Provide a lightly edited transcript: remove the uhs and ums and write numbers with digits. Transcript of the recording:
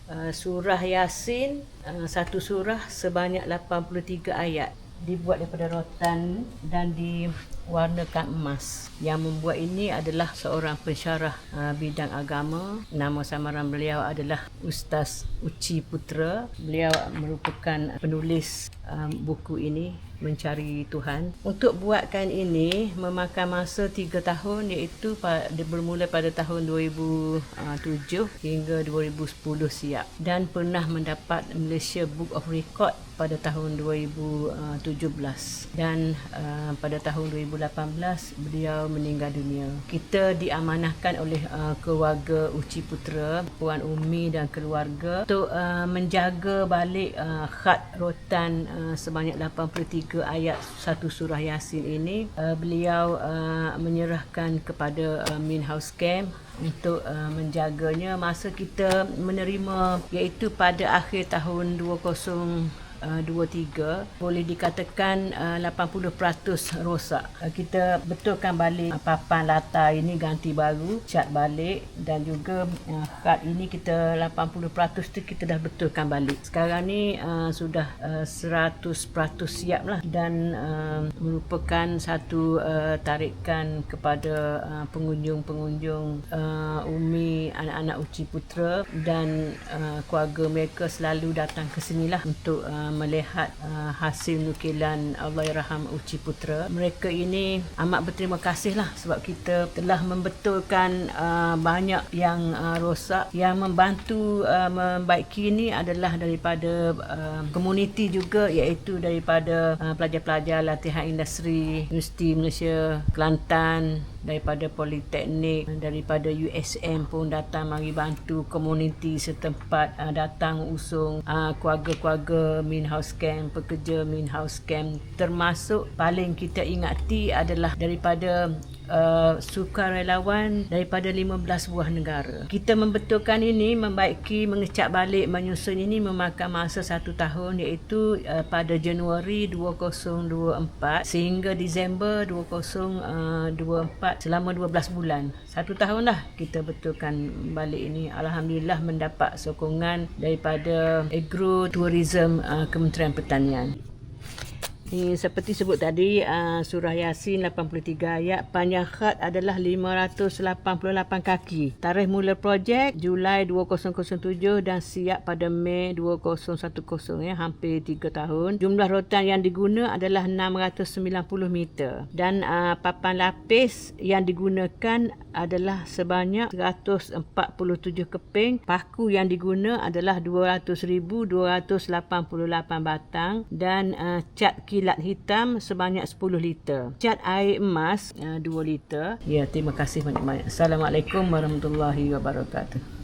Surah Yasin, satu surah sebanyak 83 ayat. Dibuat daripada rotan dan diwarnakan emas. Yang membuat ini adalah seorang pensyarah bidang agama. Nama samaran beliau adalah Ustaz Uci Putra. Beliau merupakan penulis buku ini, Mencari Tuhan. Untuk buatkan ini memakan masa 3 tahun, iaitu bermula pada tahun 2007 hingga 2010 siap, dan pernah mendapat Malaysia Book of Record pada tahun 2017, dan pada tahun 2018 beliau meninggal dunia. Kita diamanahkan oleh keluarga Uci Putra, Puan Umi dan keluarga untuk menjaga balik khat rotan sebanyak 83 ayat satu surah Yasin ini. Beliau menyerahkan kepada Min House Camp untuk menjaganya masa kita menerima, iaitu pada akhir tahun 2023, boleh dikatakan 80% rosak. Kita betulkan balik papan latar ini, ganti baru, cat balik, dan juga khat ini kita 80% tu kita dah betulkan balik. Sekarang ni sudah 100% siap lah, dan merupakan satu tarikan kepada pengunjung-pengunjung Umi, anak-anak Uci Putra dan keluarga mereka selalu datang ke sinilah untuk melihat hasil nukilan Allahyarham Uci Putra. Mereka ini amat berterima kasih lah sebab kita telah membetulkan banyak yang rosak. Yang membantu membaiki ini adalah daripada komuniti juga, iaitu daripada pelajar-pelajar latihan industri Universiti Malaysia Kelantan, daripada Politeknik, daripada USM pun datang mari bantu komuniti setempat, datang usung keluarga-keluarga Min House Camp, pekerja Min House Camp. Termasuk paling kita ingati adalah daripada sukarelawan daripada 15 buah negara. Kita membetulkan ini, membaiki, mengecat balik, menyusun ini memakan masa 1 tahun, iaitu pada Januari 2024 sehingga Disember 2024, selama 12 bulan. 1 tahun lah kita betulkan balik ini. Alhamdulillah mendapat sokongan daripada Agro-Tourism Kementerian Pertanian. Seperti sebut tadi, surah Yasin 83 ayat, panjang khat adalah 588 kaki. Tarikh mula projek Julai 2007 dan siap pada Mei 2010, hampir 3 tahun. Jumlah rotan yang diguna adalah 690 meter, dan papan lapis yang digunakan adalah sebanyak 147 keping. Paku yang diguna adalah 200,288 batang, dan cat kilat hitam sebanyak 10 liter. Cat air emas 2 liter. Ya, terima kasih banyak-banyak. Assalamualaikum warahmatullahi wabarakatuh.